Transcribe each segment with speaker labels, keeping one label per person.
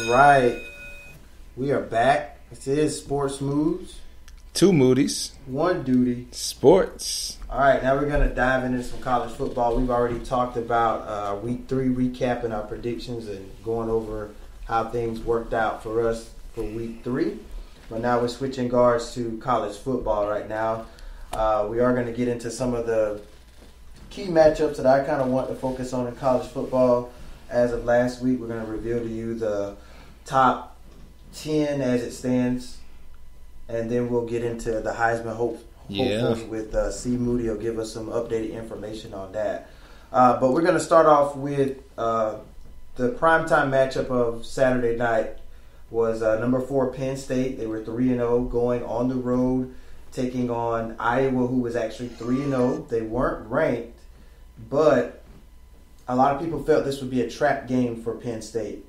Speaker 1: right. We are back. This is Sports Moves.
Speaker 2: 2 Moody's.
Speaker 1: 1 Duty.
Speaker 2: Sports.
Speaker 1: All right, now we're going to dive into some college football. We've already talked about Week 3 recapping our predictions and going over how things worked out for us for Week 3. But now we're switching guards to college football right now. We are going to get into some of the key matchups that I kind of want to focus on in college football. As of last week, we're going to reveal to you the top 10 as it stands. And then we'll get into the Heisman hopefuls with C. Moody. He'll give us some updated information on that. But we're going to start off with the primetime matchup of Saturday night was number 4 Penn State. They were 3-0 going on the road, taking on Iowa, who was actually 3-0. They weren't ranked, but a lot of people felt this would be a trap game for Penn State.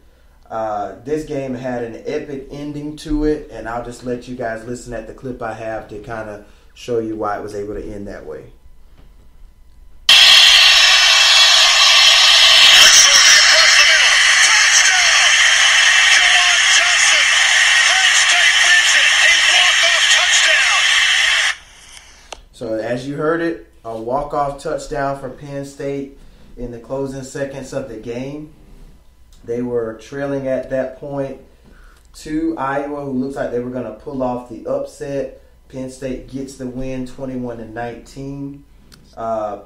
Speaker 1: This game had an epic ending to it, and I'll just let you guys listen at the clip I have to kind of show you why it was able to end that way. So as you heard it, a walk-off touchdown for Penn State in the closing seconds of the game. They were trailing at that point to Iowa, who looks like they were going to pull off the upset. Penn State gets the win 21-19. I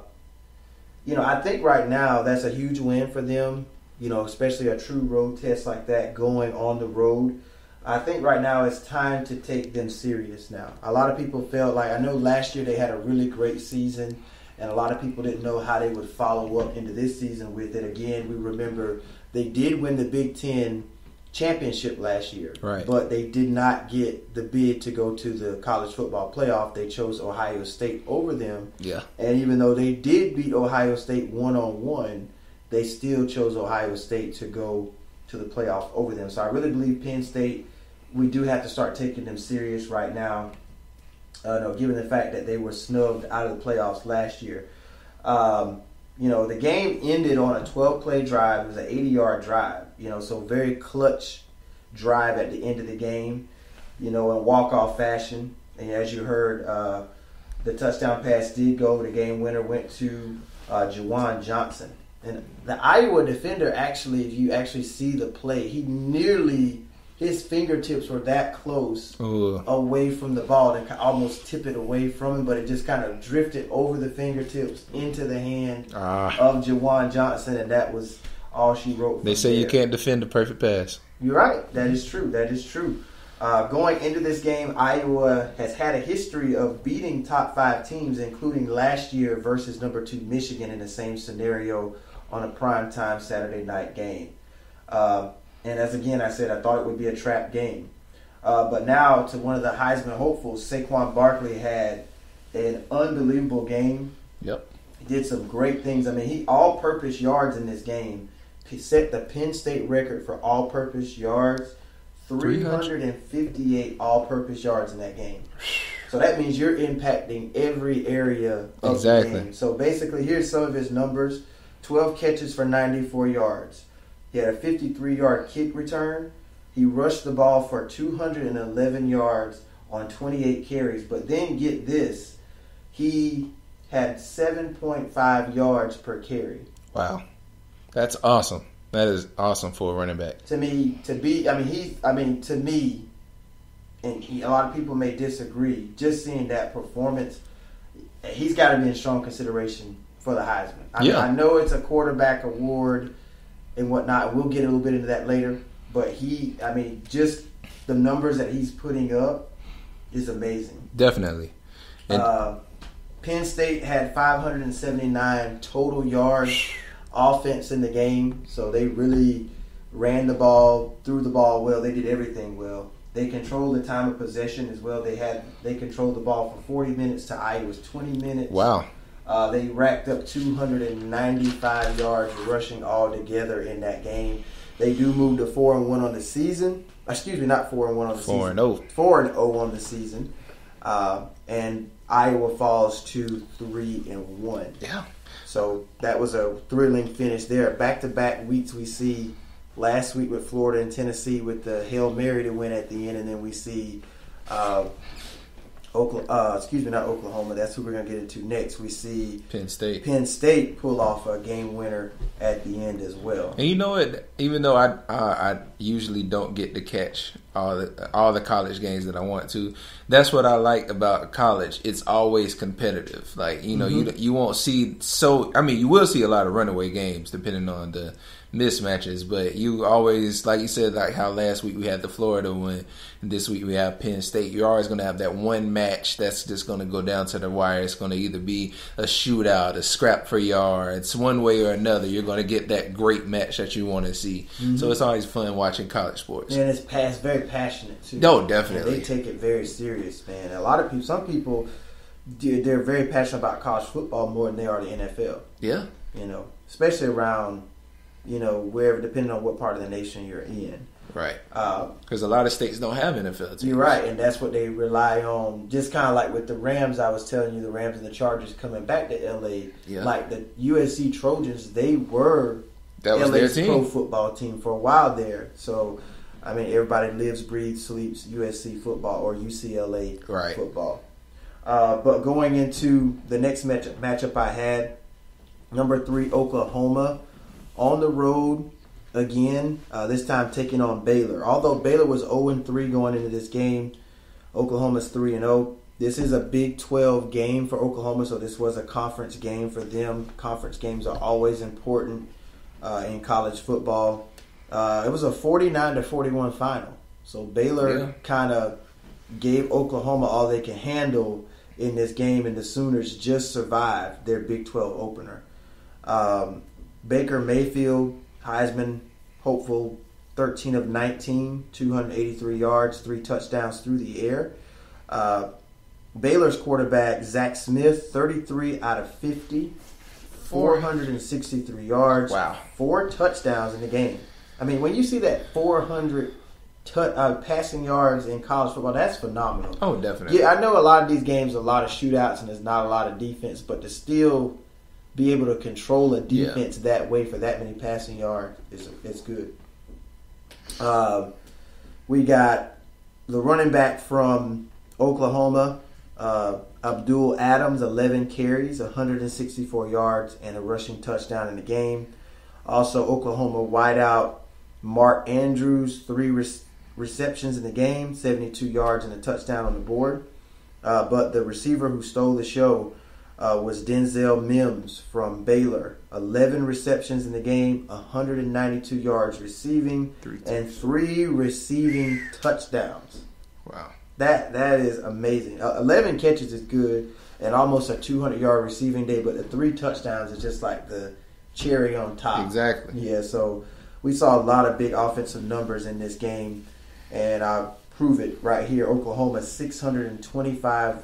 Speaker 1: think right now that's a huge win for them, especially a true road test like that going on the road. I think right now it's time to take them serious now. A lot of people felt like, I know last year they had a really great season, and a lot of people didn't know how they would follow up into this season with it. Again, we remember they did win the Big Ten championship last year,
Speaker 2: right?
Speaker 1: But they did not get the bid to go to the college football playoff. They chose Ohio State over them.
Speaker 2: Yeah. And
Speaker 1: even though they did beat Ohio State one-on-one, they still chose Ohio State to go to the playoff over them. So I really believe Penn State, we do have to start taking them serious right now, given the fact that they were snubbed out of the playoffs last year. The game ended on a 12-play drive. It was an 80-yard drive, so very clutch drive at the end of the game, in walk-off fashion. And as you heard, the touchdown pass did go. The game winner went to Juwan Johnson. And the Iowa defender, actually, if you actually see the play, his fingertips were that close away from the ball to almost tip it away from him, but it just kind of drifted over the fingertips into the hand of Juwan Johnson, and that was all she wrote.
Speaker 2: They say you can't defend a perfect pass.
Speaker 1: You're right. That is true. Going into this game, Iowa has had a history of beating top 5 teams, including last year versus number 2 Michigan in the same scenario on a primetime Saturday night game. And as again I said, I thought it would be a trap game. But now to one of the Heisman hopefuls, Saquon Barkley had an unbelievable game.
Speaker 2: Yep.
Speaker 1: He did some great things. I mean, he all-purpose yards in this game. He set the Penn State record for all-purpose yards. 358 all-purpose yards in that game. So that means you're impacting every area of the game. So basically, here's some of his numbers. 12 catches for 94 yards. He had a 53-yard kick return. He rushed the ball for 211 yards on 28 carries. But then get this, he had 7.5 yards per carry.
Speaker 2: Wow, that's awesome. That is awesome for a running back.
Speaker 1: To me, and a lot of people may disagree. Just seeing that performance, he's got to be in strong consideration for the Heisman. I know it's a quarterback award and whatnot. We'll get a little bit into that later. But just the numbers that he's putting up is amazing.
Speaker 2: Definitely.
Speaker 1: Penn State had 579 total yards offense in the game. So they really ran the ball, threw the ball well. They did everything well. They controlled the time of possession as well. They controlled the ball for 40 minutes to Iowa's 20 minutes.
Speaker 2: Wow.
Speaker 1: They racked up 295 yards rushing all together in that game. They do move to 4-1 on the season. Excuse me, not 4-1 on the season.
Speaker 2: 4-0.
Speaker 1: 4-0 on the season. And Iowa falls to 3-1.
Speaker 2: Yeah.
Speaker 1: So that was a thrilling finish there. Back-to-back weeks we see last week with Florida and Tennessee with the Hail Mary to win at the end, and then we see not Oklahoma. That's who we're going to get into next. We see
Speaker 2: Penn State
Speaker 1: pull off a game winner at the end as well.
Speaker 2: And you know what? Even though I usually don't get to catch all the college games that I want to, that's what I like about college. It's always competitive. Like, you know, you won't see you will see a lot of runaway games depending on the mismatches, but you always, like you said, like how last week we had the Florida one, and this week we have Penn State. You're always going to have that one match that's just going to go down to the wire. It's going to either be a shootout, a scrap for yards, one way or another. You're going to get that great match that you want to see. So it's always fun watching college sports.
Speaker 1: And it's very passionate too.
Speaker 2: No, definitely.
Speaker 1: And they take it very serious, man. A lot of people, some people, they're very passionate about college football more than they are the NFL.
Speaker 2: Yeah.
Speaker 1: You know, especially around, you know, wherever, depending on what part of the nation you're in.
Speaker 2: Right. Because a lot of states don't have NFL teams.
Speaker 1: You're right, and that's what they rely on. Just kind of like with the Rams, I was telling you, the Rams and the Chargers coming back to L.A.
Speaker 2: Yeah.
Speaker 1: Like the USC Trojans, they were
Speaker 2: that was
Speaker 1: LA's
Speaker 2: their team.
Speaker 1: pro football team for a while there. So, I mean, everybody lives, breathes, sleeps USC football or UCLA football. But going into the next matchup I had, number 3, Oklahoma, on the road again, this time taking on Baylor. Although Baylor was 0-3 going into this game, Oklahoma's 3-0. This is a Big 12 game for Oklahoma, so this was a conference game for them. Conference games are always important in college football. It was a 49-41 final. So Baylor kind of gave Oklahoma all they can handle in this game, and the Sooners just survived their Big 12 opener. Baker Mayfield, Heisman hopeful, 13 of 19, 283 yards, 3 touchdowns through the air. Baylor's quarterback, Zach Smith, 33 out of 50, 463 yards, 4 touchdowns in the game. I mean, when you see that 400 passing yards in college football, that's phenomenal.
Speaker 2: Oh, definitely.
Speaker 1: Yeah, I know a lot of these games are a lot of shootouts and there's not a lot of defense, but to still be able to control a defense that way for that many passing yards is good. We got the running back from Oklahoma, Abdul Adams, 11 carries, 164 yards, and a rushing touchdown in the game. Also, Oklahoma wideout Mark Andrews, 3 receptions in the game, 72 yards and a touchdown on the board. But the receiver who stole the show was Denzel Mims from Baylor. 11 receptions in the game, 192 yards receiving, and 3 receiving touchdowns.
Speaker 2: Wow.
Speaker 1: That is amazing. 11 catches is good, and almost a 200-yard receiving day, but the 3 touchdowns is just like the cherry on top.
Speaker 2: Exactly.
Speaker 1: Yeah, so we saw a lot of big offensive numbers in this game, and I'll prove it right here. Oklahoma, 625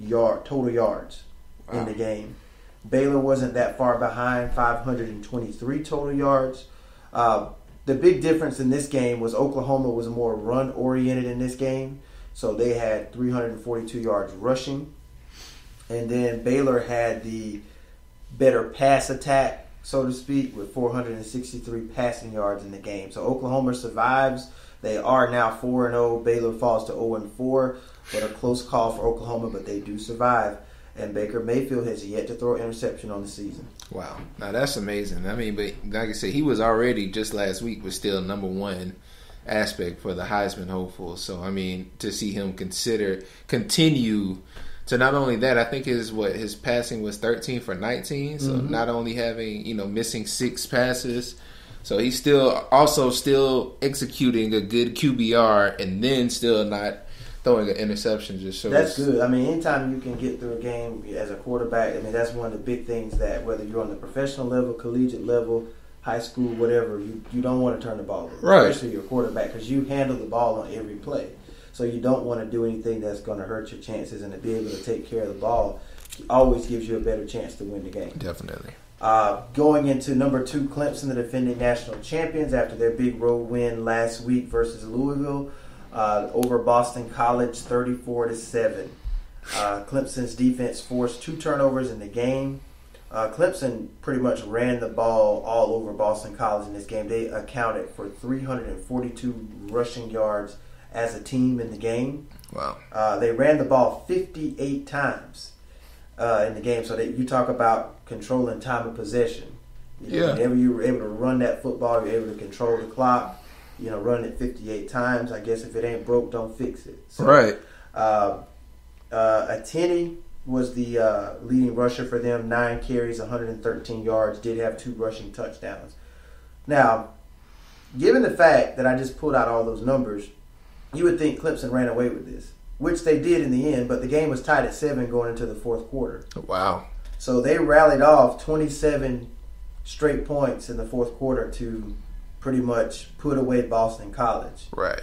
Speaker 1: total yards in the game. Baylor wasn't that far behind, 523 total yards. The big difference in this game was Oklahoma was more run-oriented in this game, so they had 342 yards rushing. And then Baylor had the better pass attack, so to speak, with 463 passing yards in the game. So Oklahoma survives. They are now 4-0. Baylor falls to 0-4, but a close call for Oklahoma, but they do survive. And Baker Mayfield has yet to throw an interception on the season.
Speaker 2: Wow. Now, that's amazing. I mean, but like I said, he was already, just last week, was still number 1 aspect for the Heisman hopeful. So, I mean, to see him continue to not only that, I think his passing was 13 for 19. So, not only having, missing 6 passes. So, he's still executing a good QBR and then still not throwing an interception just shows.
Speaker 1: That's good. I mean, anytime you can get through a game as a quarterback, I mean, that's one of the big things that whether you're on the professional level, collegiate level, high school, whatever, you don't want to turn the ball over.
Speaker 2: Right.
Speaker 1: Especially your quarterback, because you handle the ball on every play. So you don't want to do anything that's going to hurt your chances, and to be able to take care of the ball always gives you a better chance to win the game.
Speaker 2: Definitely.
Speaker 1: Going into number 2, Clemson, the defending national champions, after their big road win last week versus Louisville. Over Boston College, 34-7. Clemson's defense forced 2 turnovers in the game. Clemson pretty much ran the ball all over Boston College in this game. They accounted for 342 rushing yards as a team in the game.
Speaker 2: Wow.
Speaker 1: They ran the ball 58 times in the game. So you talk about controlling time of possession. Whenever you were able to run that football, you're able to control the clock. Run it 58 times. I guess if it ain't broke, don't fix it. So,
Speaker 2: right.
Speaker 1: Ateni was the leading rusher for them. 9 carries, 113 yards. Did have 2 rushing touchdowns. Now, given the fact that I just pulled out all those numbers, you would think Clemson ran away with this, which they did in the end, but the game was tied at 7 going into the fourth quarter.
Speaker 2: Wow. So
Speaker 1: they rallied off 27 straight points in the fourth quarter to pretty much put away Boston College.
Speaker 2: Right.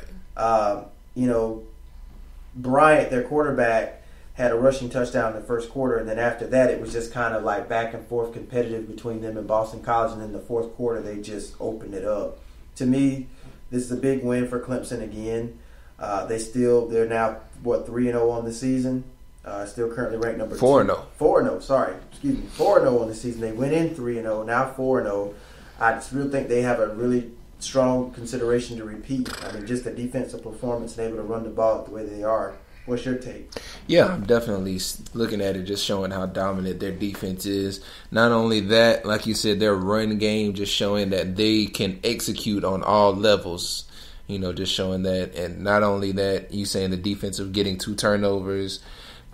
Speaker 1: Bryant, their quarterback, had a rushing touchdown in the first quarter, and then after that it was just kind of like back and forth competitive between them and Boston College, and in the fourth quarter they just opened it up. To me, this is a big win for Clemson again. They're now 3-0 on the season. Still currently ranked number
Speaker 2: 4-0.
Speaker 1: 4-0. Sorry, excuse me. 4-0 on the season. They went in 3-0. Now 4-0. I just really think they have a really strong consideration to repeat. I mean, just the defensive performance and able to run the ball the way they are. What's your take?
Speaker 2: Yeah, I'm definitely looking at it, just showing how dominant their defense is. Not only that, like you said, their run game just showing that they can execute on all levels. Just showing that. And not only that, you saying the defensive getting 2 turnovers,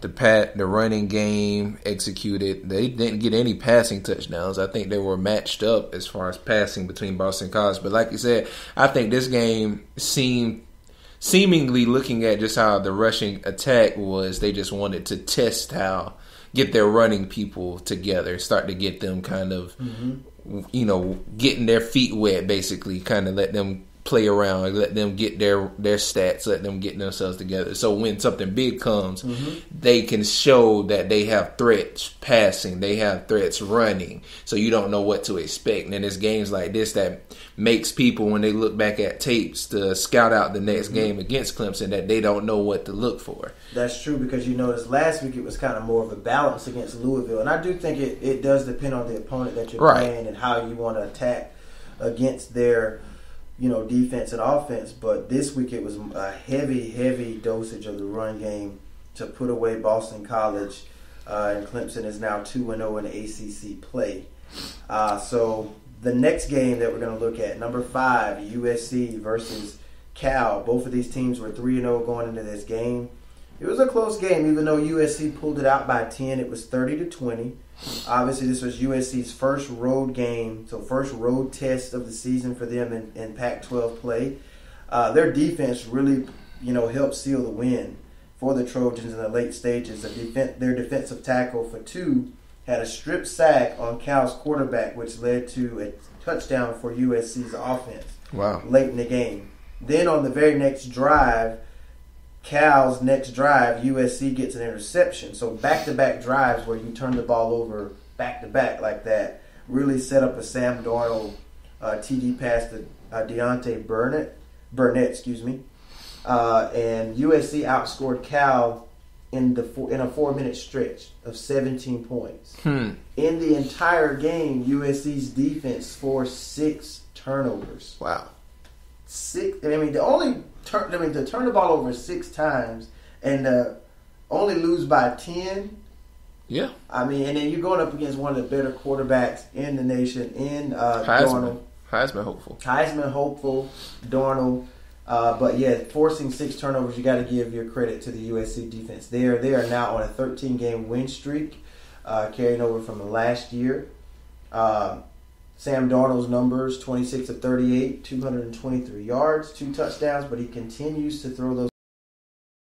Speaker 2: the running game executed. They didn't get any passing touchdowns. I think they were matched up as far as passing between Boston College. But like you said, I think this game seemingly looking at just how the rushing attack was, they just wanted to test get their running people together, start to get them kind of, getting their feet wet, basically, kind of let them play around, let them get their stats, let them get themselves together. So when something big comes, they can show that they have threats passing, they have threats running. So you don't know what to expect. And it's games like this that makes people, when they look back at tapes to scout out the next game against Clemson, that they don't know what to look for.
Speaker 1: That's true, because you noticed last week it was kind of more of a balance against Louisville. And I do think it does depend on the opponent that you're playing and how you want to attack against their defense and offense. But this week it was a heavy dosage of the run game to put away Boston College, and Clemson is now 2-0 in ACC play. So the next game that we're going to look at, number 5, USC versus Cal. Both of these teams were 3-0 going into this game. It was a close game, even though USC pulled it out by 10. It was 30-20. Obviously, this was USC's first road game, so first road test of the season for them in Pac-12 play. Their defense really, helped seal the win for the Trojans in the late stages. Their defensive tackle for 2 had a strip sack on Cal's quarterback, which led to a touchdown for USC's offense.
Speaker 2: Wow!
Speaker 1: Late in the game. Then on the very next drive, Cal's next drive, USC gets an interception. So back-to-back drives where you turn the ball over back-to-back like that really set up a Sam Darnold TD pass to Deontay Burnett, and USC outscored Cal in a 4-minute stretch of 17 points. In the entire game, USC's defense scored 6 turnovers.
Speaker 2: Wow.
Speaker 1: 6. I mean, to turn the ball over 6 times and only lose by 10.
Speaker 2: Yeah.
Speaker 1: I mean, and then you're going up against one of the better quarterbacks in the nation, in
Speaker 2: Heisman
Speaker 1: Darnold.
Speaker 2: Heisman
Speaker 1: hopeful, Darnold. But yeah, forcing 6 turnovers, you got to give your credit to the USC defense. They are now on a 13-game win streak, carrying over from last year. Sam Darnold's numbers, 26 of 38, 223 yards, 2 touchdowns, but he continues to throw those